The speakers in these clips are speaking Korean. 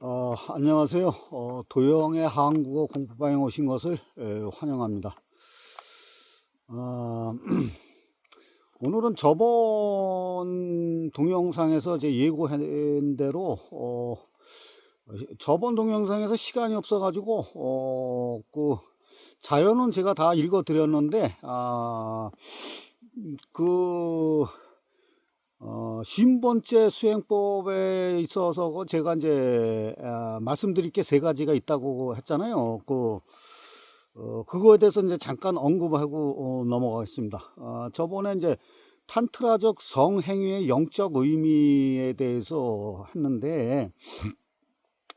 안녕하세요. 도영의 한국어 공부방에 오신 것을 환영합니다. 어, 오늘은 저번 동영상에서 제 예고한 대로 저번 동영상에서 시간이 없어가지고 그 자료는 제가 다 읽어드렸는데 그 50번째 수행법에 있어서 제가 이제 말씀드릴 게 세 가지가 있다고 했잖아요. 그거에 대해서 이제 잠깐 언급하고 넘어가겠습니다. 저번에 이제 탄트라적 성행위의 영적 의미에 대해서 했는데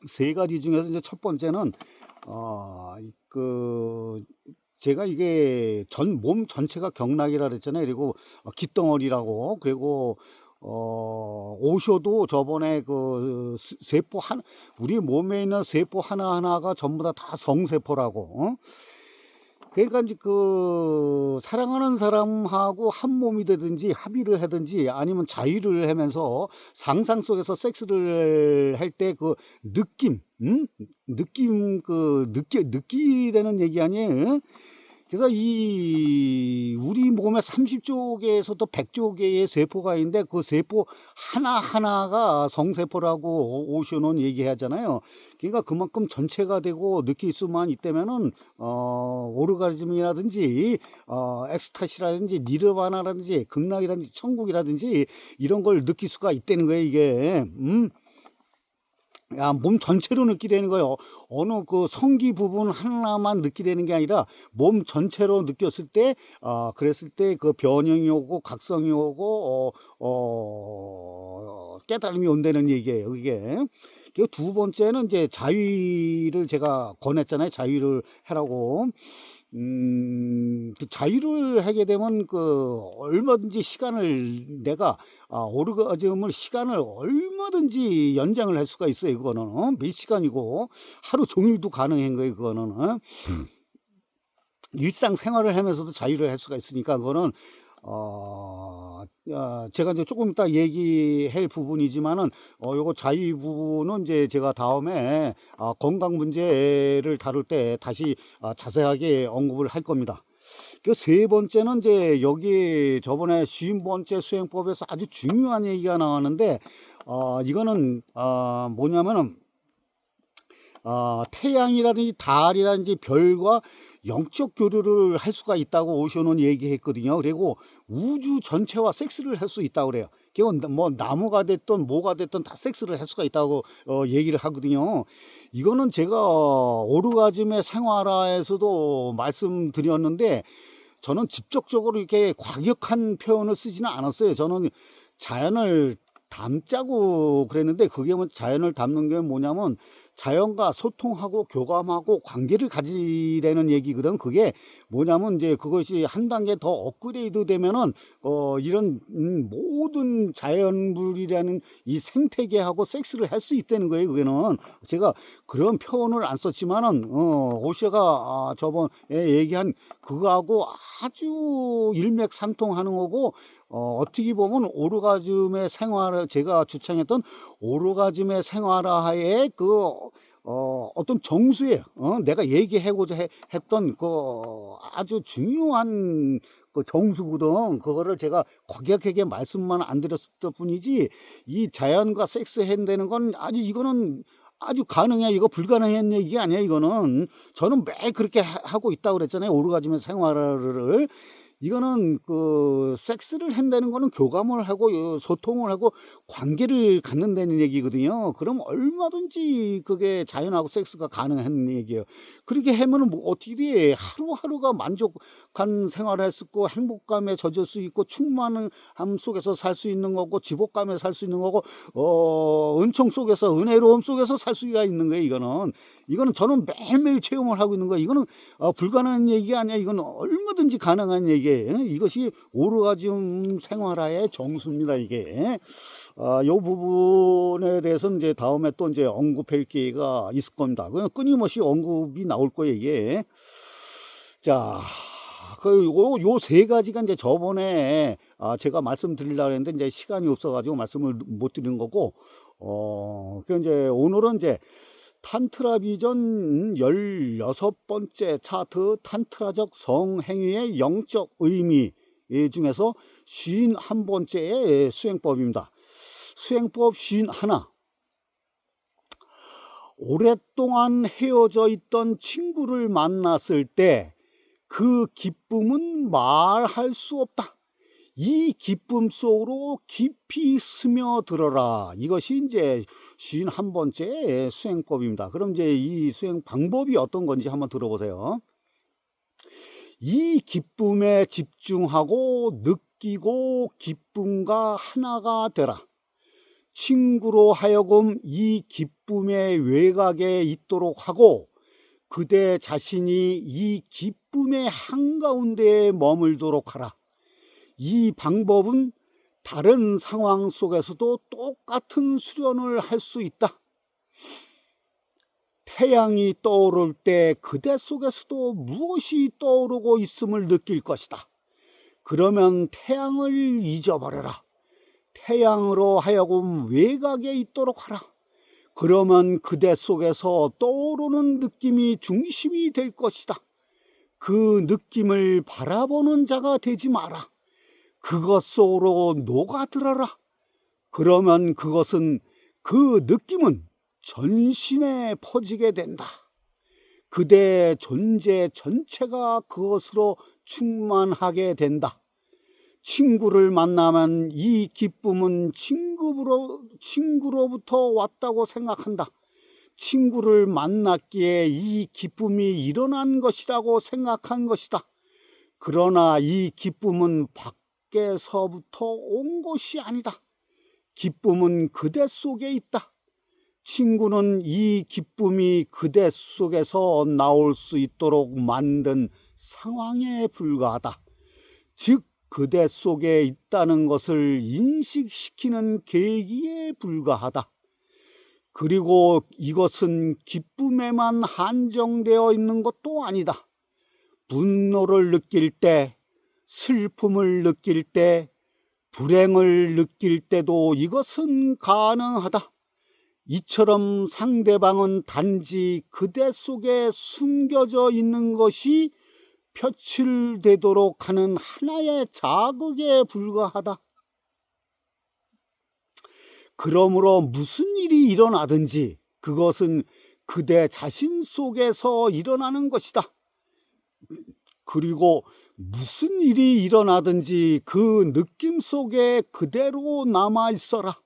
세 가지 중에서 이제 첫 번째는 제가 이게 몸 전체가 경락이라 그랬잖아요. 그리고 깃덩어리라고. 그리고 오쇼도 저번에 그 세포 우리 몸에 있는 세포 하나하나가 전부 다 성세포라고. 그러니까 이제 그 사랑하는 사람하고 한 몸이 되든지 합의를 하든지 아니면 자위를 하면서 상상 속에서 섹스를 할 때 그 느낌, 느끼라는 얘기 아니에요? 그래서 이 우리 몸에 30조 개에서도 100조 개의 세포가 있는데 그 세포 하나하나가 성세포라고 오션은 얘기하잖아요. 그러니까 그만큼 전체가 되고 느낄 수만 있다면은 오르가즘이라든지 엑스타시라든지 니르바나라든지 극락이라든지 천국이라든지 이런 걸 느낄 수가 있다는 거예요, 이게. 몸 전체로 느끼려는 거예요. 어느 그 성기 부분 하나만 느끼려는 게 아니라 몸 전체로 느꼈을 때, 그랬을 때 그 변형이 오고 각성이 오고, 깨달음이 온다는 얘기예요, 이게. 그리고 두 번째는 이제 자위를 제가 권했잖아요. 자위를 하라고. 그 자유를 하게 되면 그 얼마든지 시간을 내가 오르가즘을 시간을 얼마든지 연장을 할 수가 있어요. 그거는 몇 시간이고 하루 종일도 가능한 거예요. 그거는 일상생활을 하면서도 자유를 할 수가 있으니까 그거는 제가 이제 조금 이따 얘기할 부분이지만은 요거 자위 부분은 이제 제가 다음에 건강 문제를 다룰 때 다시 자세하게 언급을 할 겁니다. 그 세 번째는 이제 여기 저번에 50번째 수행법에서 아주 중요한 얘기가 나왔는데 이거는 뭐냐면은 태양이라든지 달이라든지 별과 영적 교류를 할 수가 있다고 오쇼는 얘기했거든요. 그리고 우주 전체와 섹스를 할 수 있다고 그래요. 그건 뭐 나무가 됐든 뭐가 됐든 다 섹스를 할 수가 있다고 얘기를 하거든요. 이거는 제가 오르가즘의 생활화에서도 말씀드렸는데 저는 직접적으로 이렇게 과격한 표현을 쓰지는 않았어요. 저는 자연을 담자고 그랬는데 그게 뭐 자연을 담는 게 뭐냐면 자연과 소통하고 교감하고 관계를 가지라는 얘기거든. 그게 뭐냐면 이제 그것이 한 단계 더 업그레이드 되면은 이런 모든 자연물이라는 이 생태계하고 섹스를 할 수 있다는 거예요. 그게는 제가 그런 표현을 안 썼지만은 오셔가 저번에 얘기한 그거하고 아주 일맥상통하는 거고 어떻게 보면 오르가즘의 생활을 제가 주창했던 오르가즘의 생활화의 어떤 정수예요. 내가 얘기하고자 했던 그 아주 중요한 그 정수거든. 그거를 제가 과격하게 말씀만 안 드렸을 뿐이지 이 자연과 섹스 한다는 건 아주 이거는 아주 가능해. 이거 불가능한 얘기 아니야. 이거는 저는 매일 그렇게 하고 있다고 그랬잖아요. 오르가즘의 생활을. 이거는 그 섹스를 한다는 거는 교감을 하고 소통을 하고 관계를 갖는다는 얘기거든요. 그럼 얼마든지 그게 자연하고 섹스가 가능한 얘기예요. 그렇게 하면은 뭐 어떻게 돼? 하루하루가 만족한 생활을 할 수 있고 행복감에 젖을 수 있고 충만함 속에서 살 수 있는 거고 지복감에 살 수 있는 거고 은총 속에서 은혜로움 속에서 살 수가 있는 거예요. 이거는 저는 매일매일 체험을 하고 있는 거예요. 이거는 불가능한 얘기가 아니야. 이건 얼마든지 가능한 얘기예요. 이것이 오르가즘 생활화의 정수입니다. 이게 요 부분에 대해서는 이제 다음에 또 이제 언급할 기회가 있을 겁니다. 그냥 끊임없이 언급이 나올 거예요. 이게 자. 요 세 가지가 이제 저번에 제가 말씀드리려고 했는데 이제 시간이 없어가지고 말씀을 못 드린 거고, 그 이제 오늘은 이제 탄트라 비전 16번째 차트 탄트라적 성행위의 영적 의미 중에서 51번째의 수행법입니다. 수행법 51. 오랫동안 헤어져 있던 친구를 만났을 때 그 기쁨은 말할 수 없다. 이 기쁨 속으로 깊이 스며들어라. 이것이 이제 51번째 수행법입니다. 그럼 이제 이 수행 방법이 어떤 건지 한번 들어보세요. 이 기쁨에 집중하고 느끼고 기쁨과 하나가 되라. 친구로 하여금 이 기쁨의 외곽에 있도록 하고 그대 자신이 이 기쁨의 한가운데에 머물도록 하라. 이 방법은 다른 상황 속에서도 똑같은 수련을 할 수 있다. 태양이 떠오를 때 그대 속에서도 무엇이 떠오르고 있음을 느낄 것이다. 그러면 태양을 잊어버려라. 태양으로 하여금 외곽에 있도록 하라. 그러면 그대 속에서 떠오르는 느낌이 중심이 될 것이다. 그 느낌을 바라보는 자가 되지 마라. 그것 속으로 녹아들어라. 그러면 그것은 그 느낌은 전신에 퍼지게 된다. 그대의 존재 전체가 그것으로 충만하게 된다. 친구를 만나면 이 기쁨은 친구로부터 왔다고 생각한다. 친구를 만났기에 이 기쁨이 일어난 것이라고 생각한 것이다. 그러나 이 기쁨은 밖에서부터 온 것이 아니다. 기쁨은 그대 속에 있다. 친구는 이 기쁨이 그대 속에서 나올 수 있도록 만든 상황에 불과하다. 즉 그대 속에 있다는 것을 인식시키는 계기에 불과하다. 그리고 이것은 기쁨에만 한정되어 있는 것도 아니다. 분노를 느낄 때, 슬픔을 느낄 때, 불행을 느낄 때도 이것은 가능하다. 이처럼 상대방은 단지 그대 속에 숨겨져 있는 것이 표출되도록 하는 하나의 자극에 불과하다. 그러므로 무슨 일이 일어나든지 그것은 그대 자신 속에서 일어나는 것이다. 그리고 무슨 일이 일어나든지 그 느낌 속에 그대로 남아 있어라.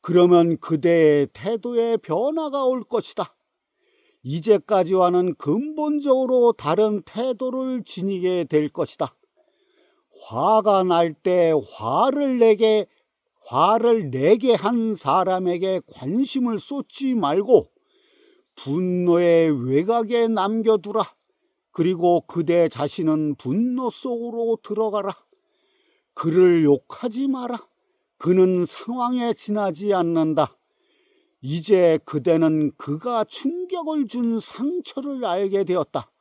그러면 그대의 태도에 변화가 올 것이다. 이제까지와는 근본적으로 다른 태도를 지니게 될 것이다. 화가 날 때 화를 내게 한 사람에게 관심을 쏟지 말고 분노의 외곽에 남겨두라. 그리고 그대 자신은 분노 속으로 들어가라. 그를 욕하지 마라. 그는 상황에 지나지 않는다. 이제 그대는 그가 충격을 준 상처를 알게 되었다.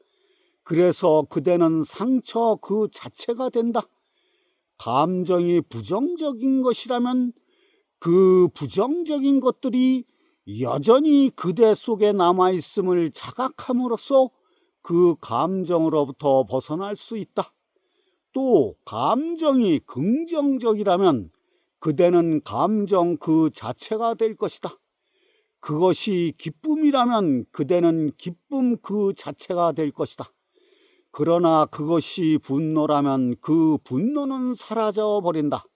그래서 그대는 상처 그 자체가 된다. 감정이 부정적인 것이라면 그 부정적인 것들이 여전히 그대 속에 남아있음을 자각함으로써 그 감정으로부터 벗어날 수 있다. 또 감정이 긍정적이라면 그대는 감정 그 자체가 될 것이다. 그것이 기쁨이라면 그대는 기쁨 그 자체가 될 것이다. 그러나 그것이 분노라면 그 분노는 사라져 버린다.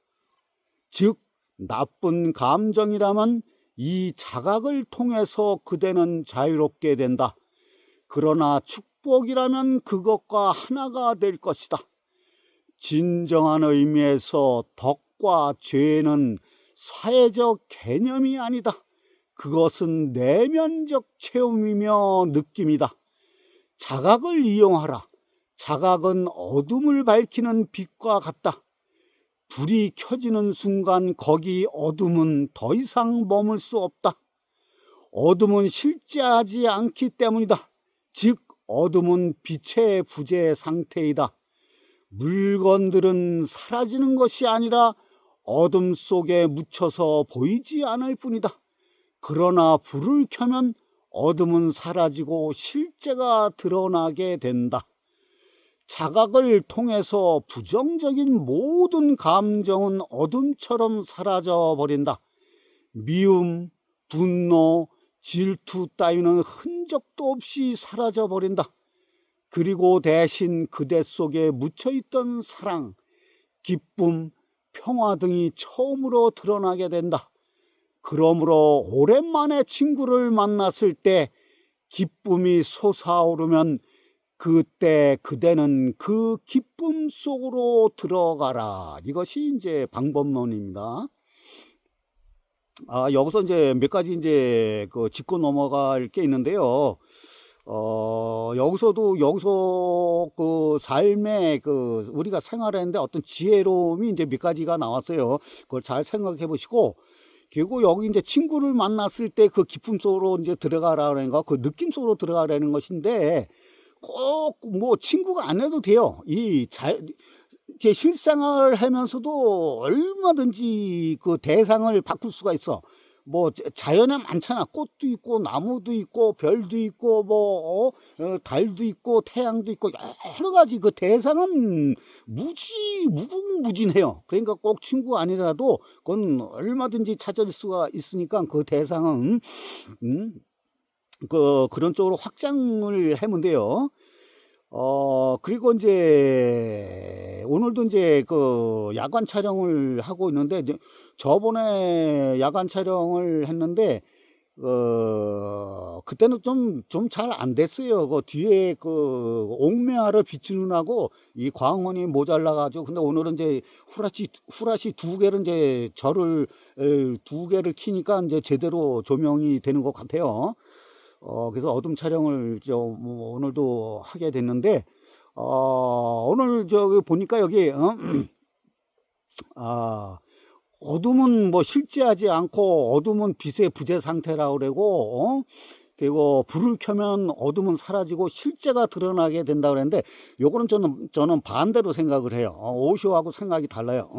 즉 나쁜 감정이라면 이 자각을 통해서 그대는 자유롭게 된다. 그러나 축복이라면 그것과 하나가 될 것이다. 진정한 의미에서 덕과 죄는 사회적 개념이 아니다. 그것은 내면적 체험이며 느낌이다. 자각을 이용하라. 자각은 어둠을 밝히는 빛과 같다. 불이 켜지는 순간 거기 어둠은 더 이상 머물 수 없다. 어둠은 실제하지 않기 때문이다. 즉 어둠은 빛의 부재 상태이다. 물건들은 사라지는 것이 아니라 어둠 속에 묻혀서 보이지 않을 뿐이다. 그러나 불을 켜면 어둠은 사라지고 실제가 드러나게 된다. 자각을 통해서 부정적인 모든 감정은 어둠처럼 사라져 버린다. 미움, 분노, 질투 따위는 흔적도 없이 사라져 버린다. 그리고 대신 그대 속에 묻혀있던 사랑, 기쁨, 평화 등이 처음으로 드러나게 된다. 그러므로 오랜만에 친구를 만났을 때 기쁨이 솟아오르면 그때 그대는 그 기쁨 속으로 들어가라. 이것이 이제 방법론입니다. 여기서 이제 몇 가지 이제 짚고 넘어갈 게 있는데요. 여기서 그 삶의 우리가 생활하는데 어떤 지혜로움이 이제 몇 가지가 나왔어요. 그걸 잘 생각해 보시고, 그리고 여기 이제 친구를 만났을 때 그 기쁨 속으로 이제 들어가라는 거, 그 느낌 속으로 들어가라는 것인데, 꼭 뭐 친구가 안 해도 돼요. 제 실생활을 하면서도 얼마든지 그 대상을 바꿀 수가 있어. 뭐 자연에 많잖아. 꽃도 있고 나무도 있고 별도 있고 달도 있고 태양도 있고 여러 가지 그 대상은 무궁무진해요. 그러니까 꼭 친구 아니라도 그건 얼마든지 찾을 수가 있으니까 그 대상은 그런 쪽으로 확장을 하면 돼요. 그리고 이제 오늘도 이제 야간 촬영을 하고 있는데, 이제 저번에 야간 촬영을 했는데 그때는 좀 잘 안 됐어요. 뒤에 옥매화를 비추는하고 이 광원이 모자라 가지고. 근데 오늘은 이제 후라시 두 개를 이제 절을 두 개를 키니까 이제 제대로 조명이 되는 것 같아요. 그래서 어둠 촬영을 오늘도 하게 됐는데, 오늘 저기 보니까 여기 어둠은 뭐 실제하지 않고 어둠은 빛의 부재 상태라고 그러고, 그리고 불을 켜면 어둠은 사라지고 실제가 드러나게 된다 그랬는데, 요거는 저는 반대로 생각을 해요. 오쇼하고 생각이 달라요.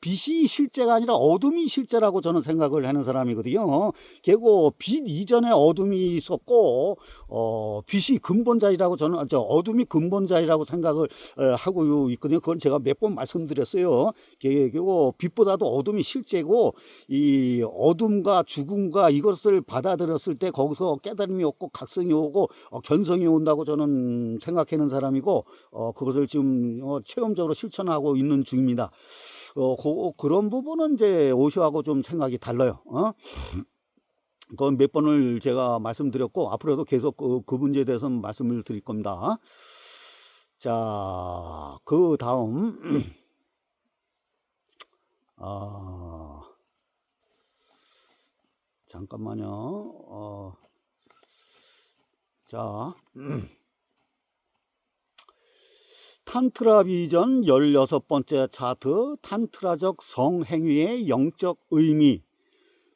빛이 실제가 아니라 어둠이 실제라고 저는 생각을 하는 사람이거든요. 그리고 빛 이전에 어둠이 있었고, 빛이 근본자이라고 저는, 어둠이 근본자이라고 생각을 하고 있거든요. 그건 제가 몇 번 말씀드렸어요. 그리고 빛보다도 어둠이 실제고, 이 어둠과 죽음과 이것을 받아들였을 때 거기서 깨달음이 오고 각성이 오고 견성이 온다고 저는 생각하는 사람이고, 그것을 지금 체험적으로 실천하고 있는 중입니다. 그런 부분은 이제 오쇼하고 좀 생각이 달라요. 그건 몇 번을 제가 말씀드렸고, 앞으로도 계속 그 문제에 대해서 말씀을 드릴 겁니다. 자, 그 다음 잠깐만요. 자, 탄트라 비전 16번째 차트, 탄트라적 성행위의 영적 의미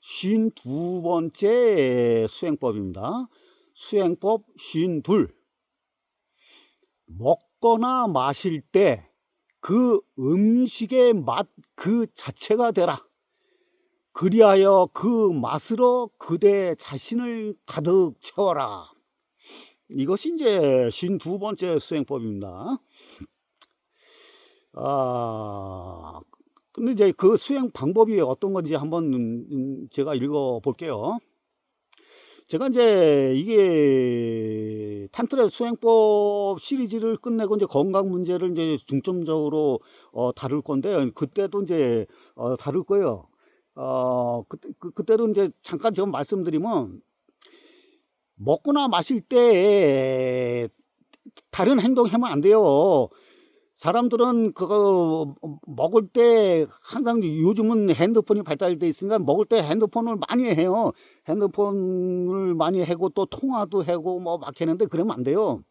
52번째 수행법입니다. 수행법 52. 먹거나 마실 때 그 음식의 맛 그 자체가 되라. 그리하여 그 맛으로 그대 자신을 가득 채워라. 이것이 이제 52번째 수행법입니다. 근데 이제 그 수행 방법이 어떤 건지 한번 제가 읽어 볼게요. 제가 이제 이게 탄트라 수행법 시리즈를 끝내고 이제 건강 문제를 이제 중점적으로 다룰 건데, 그때도 이제 다룰 거예요. 그때도 이제 잠깐 제가 말씀드리면, 먹거나 마실 때 다른 행동하면 안 돼요. 사람들은 그거 먹을 때 항상, 요즘은 핸드폰이 발달돼 있으니까 먹을 때 핸드폰을 많이 해요. 핸드폰을 많이 하고 또 통화도 하고 막 하는데 그러면 안 돼요.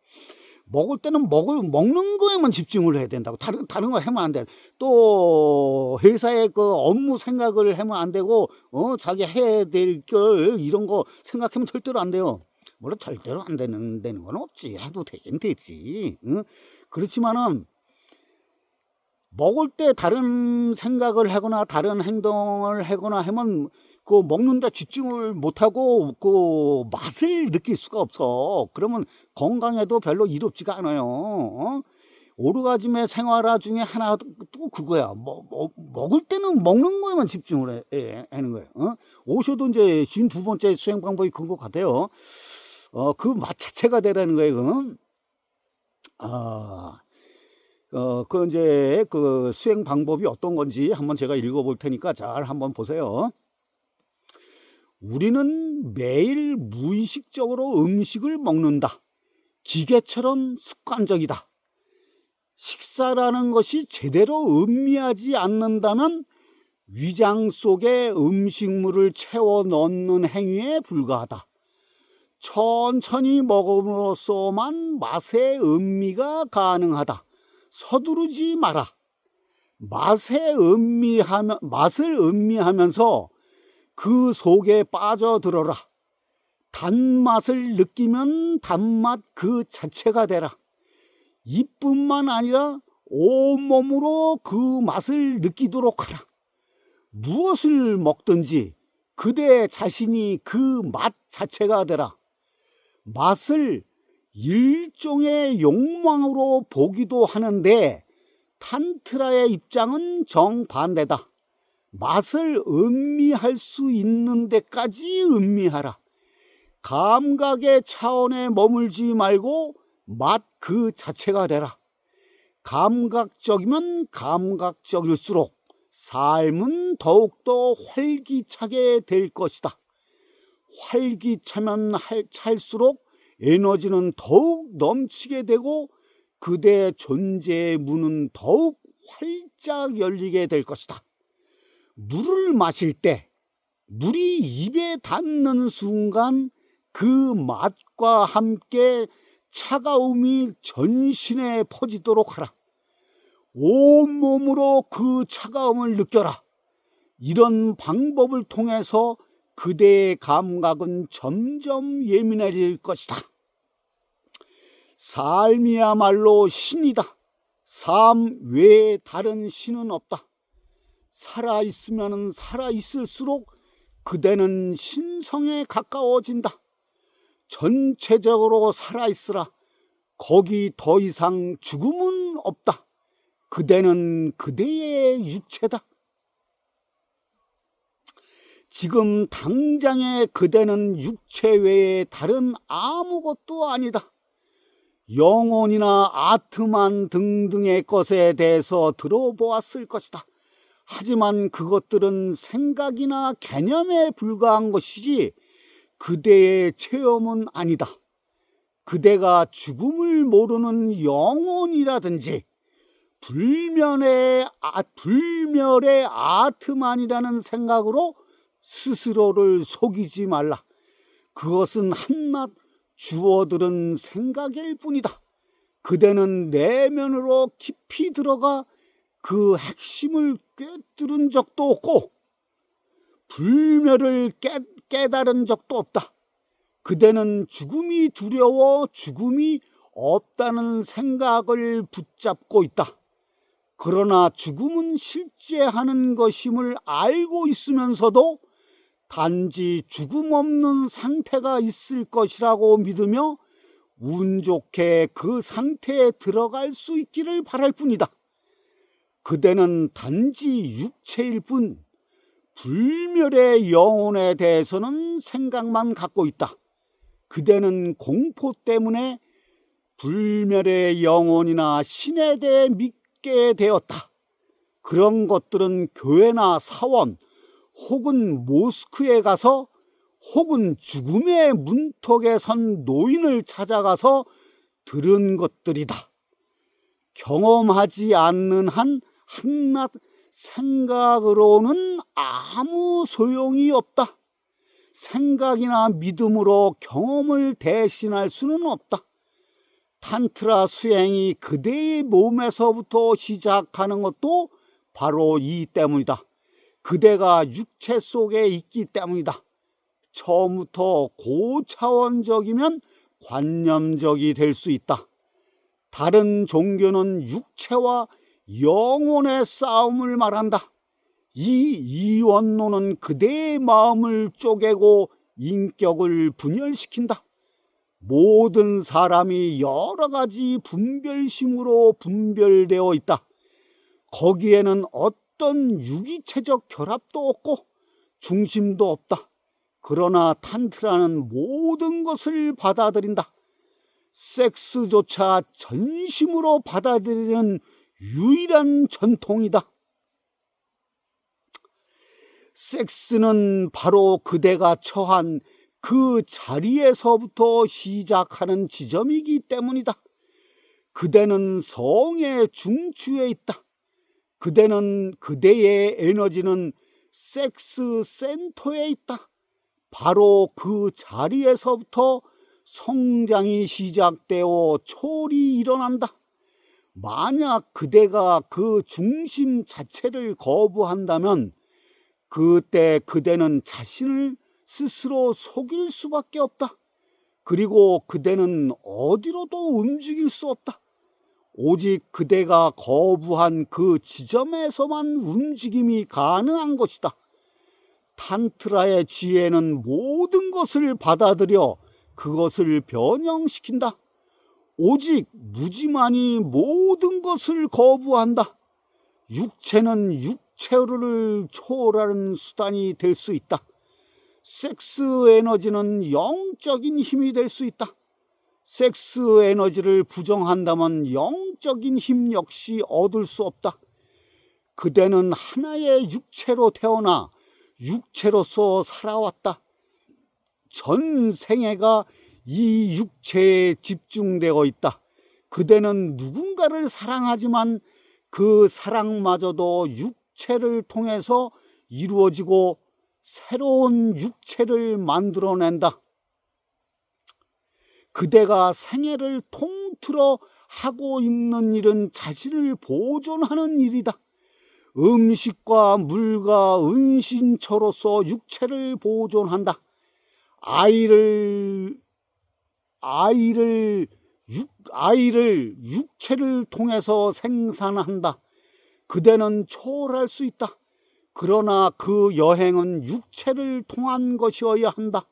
먹을 때는 먹는 거에만 집중을 해야 된다고. 다른 거 하면 안 돼. 또 회사의 그 업무 생각을 하면 안 되고, 자기 해야 될 걸 이런 거 생각하면 절대로 안 돼요. 물론 절대로 안 되는 건 없지. 해도 되긴 되지. 응? 그렇지만은 먹을 때 다른 생각을 하거나 다른 행동을 하거나 하면 그 먹는데 집중을 못하고 그 맛을 느낄 수가 없어. 그러면 건강에도 별로 이롭지가 않아요. 어? 오르가즘의 생활화 중에 하나 또 그거야. 먹을 때는 먹는 거에만 집중을 하는 거예요. 어? 오셔도 이제 52번째 수행 방법이 그거 같아요. 그 맛 자체가 되라는 거예요. 그건. 그 이제 그 수행 방법이 어떤 건지 한번 제가 읽어볼 테니까 잘 한번 보세요. 우리는 매일 무의식적으로 음식을 먹는다. 기계처럼 습관적이다. 식사라는 것이 제대로 음미하지 않는다면 위장 속에 음식물을 채워 넣는 행위에 불과하다. 천천히 먹음으로써만 맛의 음미가 가능하다. 서두르지 마라. 맛을 음미하면서 그 속에 빠져들어라. 단맛을 느끼면 단맛 그 자체가 되라. 입뿐만 아니라 온몸으로 그 맛을 느끼도록 하라. 무엇을 먹든지 그대 자신이 그 맛 자체가 되라. 맛을 일종의 욕망으로 보기도 하는데 탄트라의 입장은 정반대다. 맛을 음미할 수 있는 데까지 음미하라. 감각의 차원에 머물지 말고 맛 그 자체가 되라. 감각적이면 감각적일수록 삶은 더욱더 활기차게 될 것이다. 활기차면 찰수록 에너지는 더욱 넘치게 되고 그대의 존재의 문은 더욱 활짝 열리게 될 것이다. 물을 마실 때 물이 입에 닿는 순간 그 맛과 함께 차가움이 전신에 퍼지도록 하라. 온몸으로 그 차가움을 느껴라. 이런 방법을 통해서 그대의 감각은 점점 예민해질 것이다. 삶이야말로 신이다. 삶 외에 다른 신은 없다. 살아있으면 살아있을수록 그대는 신성에 가까워진다. 전체적으로 살아있으라. 거기 더 이상 죽음은 없다. 그대는 그대의 육체다. 지금 당장의 그대는 육체 외에 다른 아무것도 아니다. 영혼이나 아트만 등등의 것에 대해서 들어보았을 것이다. 하지만 그것들은 생각이나 개념에 불과한 것이지 그대의 체험은 아니다. 그대가 죽음을 모르는 영혼이라든지 불멸의 아트만이라는 생각으로 스스로를 속이지 말라. 그것은 한낱 주워들은 생각일 뿐이다. 그대는 내면으로 깊이 들어가 그 핵심을 꿰뚫은 적도 없고 불멸을 깨달은 적도 없다. 그대는 죽음이 두려워 죽음이 없다는 생각을 붙잡고 있다. 그러나 죽음은 실제하는 것임을 알고 있으면서도 단지 죽음 없는 상태가 있을 것이라고 믿으며 운 좋게 그 상태에 들어갈 수 있기를 바랄 뿐이다. 그대는 단지 육체일 뿐 불멸의 영혼에 대해서는 생각만 갖고 있다. 그대는 공포 때문에 불멸의 영혼이나 신에 대해 믿게 되었다. 그런 것들은 교회나 사원 혹은 모스크에 가서 혹은 죽음의 문턱에 선 노인을 찾아가서 들은 것들이다. 경험하지 않는 한 한낱 생각으로는 아무 소용이 없다. 생각이나 믿음으로 경험을 대신할 수는 없다. 탄트라 수행이 그대의 몸에서부터 시작하는 것도 바로 이 때문이다. 그대가 육체 속에 있기 때문이다. 처음부터 고차원적이면 관념적이 될 수 있다. 다른 종교는 육체와 영혼의 싸움을 말한다. 이 이원론은 그대의 마음을 쪼개고 인격을 분열시킨다. 모든 사람이 여러 가지 분별심으로 분별되어 있다. 거기에는 어떤 유기체적 결합도 없고 중심도 없다. 그러나 탄트라는 모든 것을 받아들인다. 섹스조차 전심으로 받아들이는 유일한 전통이다. 섹스는 바로 그대가 처한 그 자리에서부터 시작하는 지점이기 때문이다. 그대는 성의 중추에 있다. 그대의 에너지는 섹스 센터에 있다. 바로 그 자리에서부터 성장이 시작되어 초월이 일어난다. 만약 그대가 그 중심 자체를 거부한다면 그때 그대는 자신을 스스로 속일 수밖에 없다. 그리고 그대는 어디로도 움직일 수 없다. 오직 그대가 거부한 그 지점에서만 움직임이 가능한 것이다. 탄트라의 지혜는 모든 것을 받아들여 그것을 변형시킨다. 오직 무지만이 모든 것을 거부한다. 육체는 육체를 초월하는 수단이 될 수 있다. 섹스 에너지는 영적인 힘이 될 수 있다. 섹스 에너지를 부정한다면 영적인 힘 역시 얻을 수 없다. 그대는 하나의 육체로 태어나 육체로서 살아왔다. 전 생애가 이 육체에 집중되어 있다. 그대는 누군가를 사랑하지만 그 사랑마저도 육체를 통해서 이루어지고 새로운 육체를 만들어낸다. 그대가 생애를 통틀어 하고 있는 일은 자신을 보존하는 일이다. 음식과 물과 은신처로서 육체를 보존한다. 아이를 육체를 통해서 생산한다. 그대는 초월할 수 있다. 그러나 그 여행은 육체를 통한 것이어야 한다.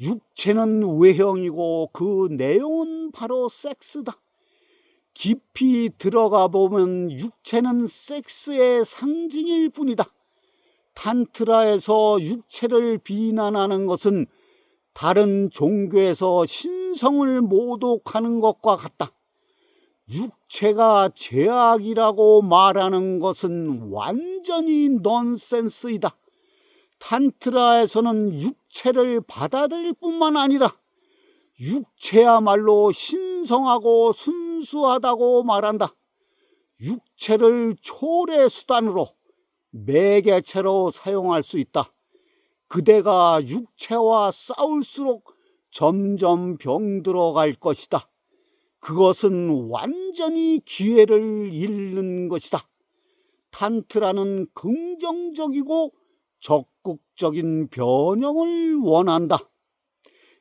육체는 외형이고 그 내용은 바로 섹스다. 깊이 들어가 보면 육체는 섹스의 상징일 뿐이다. 탄트라에서 육체를 비난하는 것은 다른 종교에서 신성을 모독하는 것과 같다. 육체가 죄악이라고 말하는 것은 완전히 넌센스이다. 탄트라에서는 육체를 받아들일 뿐만 아니라 육체야말로 신성하고 순수하다고 말한다. 육체를 초월의 수단으로 매개체로 사용할 수 있다. 그대가 육체와 싸울수록 점점 병들어갈 것이다. 그것은 완전히 기회를 잃는 것이다. 탄트라는 긍정적이고 적극적인 변형을 원한다.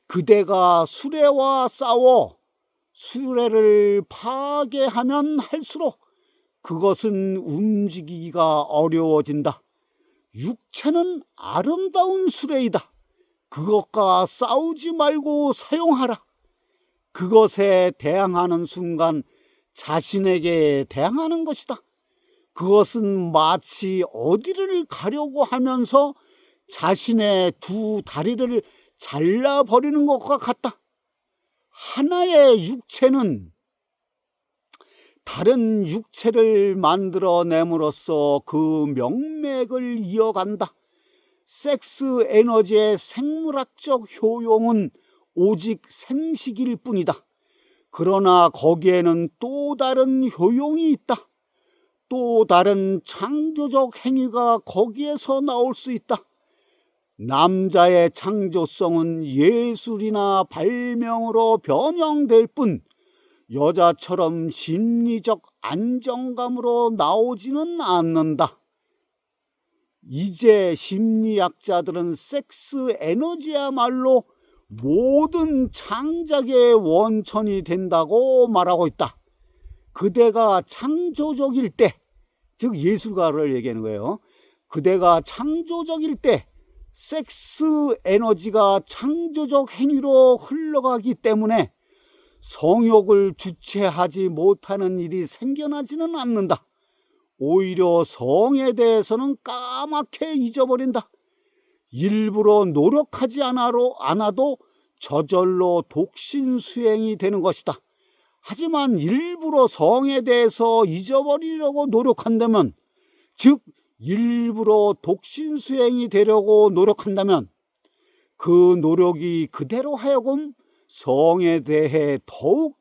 그대가 수레와 싸워 수레를 파괴하면 할수록 그것은 움직이기가 어려워진다. 육체는 아름다운 수레이다. 그것과 싸우지 말고 사용하라. 그것에 대항하는 순간 자신에게 대항하는 것이다. 그것은 마치 어디를 가려고 하면서 자신의 두 다리를 잘라버리는 것과 같다. 하나의 육체는 다른 육체를 만들어냄으로써 그 명맥을 이어간다. 섹스 에너지의 생물학적 효용은 오직 생식일 뿐이다. 그러나 거기에는 또 다른 효용이 있다. 또 다른 창조적 행위가 거기에서 나올 수 있다. 남자의 창조성은 예술이나 발명으로 변형될 뿐 여자처럼 심리적 안정감으로 나오지는 않는다. 이제 심리학자들은 섹스 에너지야말로 모든 창작의 원천이 된다고 말하고 있다. 그대가 창조적일 때, 즉 예술가를 얘기하는 거예요. 그대가 창조적일 때 섹스 에너지가 창조적 행위로 흘러가기 때문에 성욕을 주체하지 못하는 일이 생겨나지는 않는다. 오히려 성에 대해서는 까맣게 잊어버린다. 일부러 노력하지 않아도 저절로 독신수행이 되는 것이다. 하지만 일부러 성에 대해서 잊어버리려고 노력한다면, 즉 일부러 독신수행이 되려고 노력한다면 그 노력이 그대로 하여금 성에 대해 더욱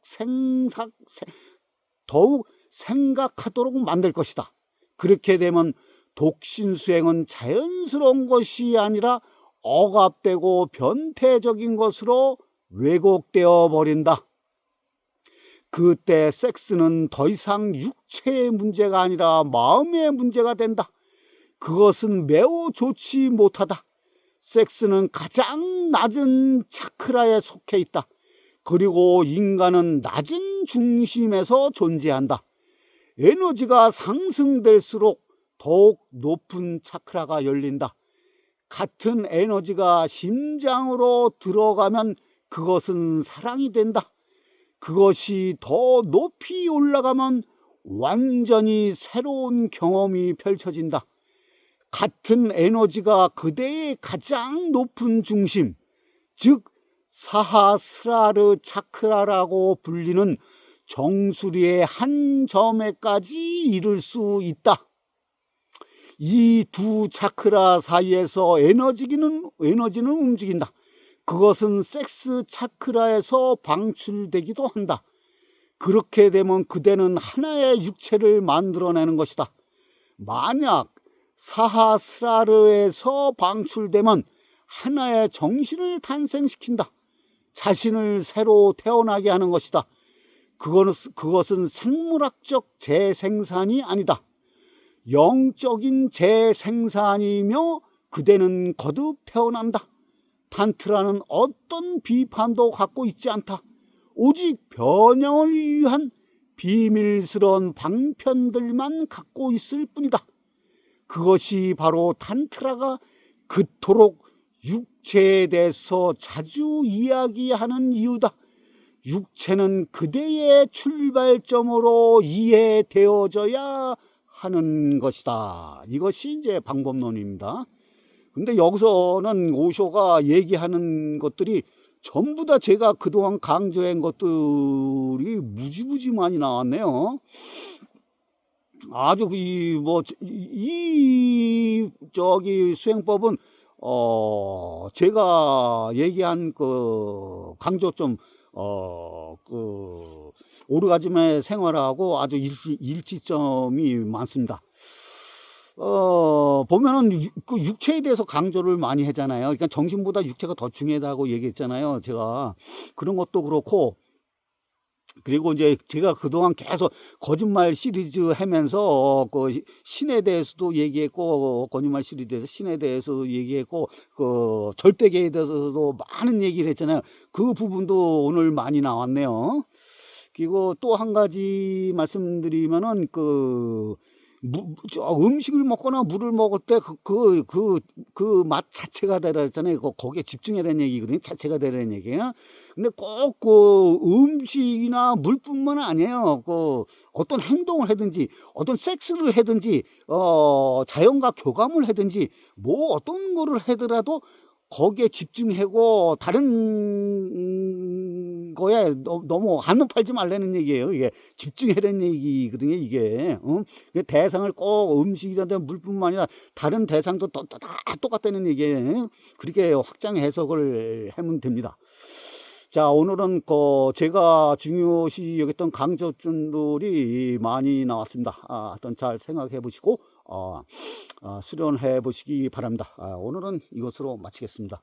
생각하도록 만들 것이다. 그렇게 되면 독신수행은 자연스러운 것이 아니라 억압되고 변태적인 것으로 왜곡되어 버린다. 그때 섹스는 더 이상 육체의 문제가 아니라 마음의 문제가 된다. 그것은 매우 좋지 못하다. 섹스는 가장 낮은 차크라에 속해 있다. 그리고 인간은 낮은 중심에서 존재한다. 에너지가 상승될수록 더욱 높은 차크라가 열린다. 같은 에너지가 심장으로 들어가면 그것은 사랑이 된다. 그것이 더 높이 올라가면 완전히 새로운 경험이 펼쳐진다. 같은 에너지가 그대의 가장 높은 중심, 즉 사하스라르 차크라라고 불리는 정수리의 한 점에까지 이를 수 있다. 이 두 차크라 사이에서 에너지는 움직인다. 그것은 섹스 차크라에서 방출되기도 한다. 그렇게 되면 그대는 하나의 육체를 만들어내는 것이다. 만약 사하스라르에서 방출되면 하나의 정신을 탄생시킨다. 자신을 새로 태어나게 하는 것이다. 그것은 생물학적 재생산이 아니다. 영적인 재생산이며 그대는 거듭 태어난다. 탄트라는 어떤 비판도 갖고 있지 않다. 오직 변형을 위한 비밀스러운 방편들만 갖고 있을 뿐이다. 그것이 바로 탄트라가 그토록 육체에 대해서 자주 이야기하는 이유다. 육체는 그대의 출발점으로 이해되어져야 하는 것이다. 이것이 이제 방법론입니다. 근데 여기서는 오쇼가 얘기하는 것들이 전부 다 제가 그동안 강조한 것들이 무지무지 많이 나왔네요. 아주 수행법은 제가 얘기한 그 강조점 오르가즘의 생활하고 아주 일치점이 많습니다. 보면은 그 육체에 대해서 강조를 많이 하잖아요. 그러니까 정신보다 육체가 더 중요하다고 얘기했잖아요. 제가 그런 것도 그렇고, 그리고 이제 제가 그동안 계속 거짓말 시리즈 하면서 그 신에 대해서도 얘기했고, 거짓말 시리즈에서 신에 대해서도 얘기했고, 그 절대계에 대해서도 많은 얘기를 했잖아요. 그 부분도 오늘 많이 나왔네요. 그리고 또 한 가지 말씀드리면은 음식을 먹거나 물을 먹을 때 그 맛 자체가 되라잖아요. 거기에 집중해라는 얘기거든요. 자체가 되라는 얘기예요. 근데 꼭 그 음식이나 물뿐만 아니에요. 그 어떤 행동을 하든지, 어떤 섹스를 하든지, 자연과 교감을 하든지, 뭐 어떤 거를 하더라도 거기에 집중하고 다른 거에 너무 한눈 팔지 말라는 얘기예요. 이게 집중하라는 얘기거든요. 이게 대상을 꼭 음식이라든 물뿐만 아니라 다른 대상도 다 똑같다는 얘기예요. 그렇게 확장 해석을 하면 됩니다. 자, 오늘은 제가 중요시 여겼던 강조점들이 많이 나왔습니다. 하여튼 잘 생각해 보시고 수련해 보시기 바랍니다. 오늘은 이것으로 마치겠습니다.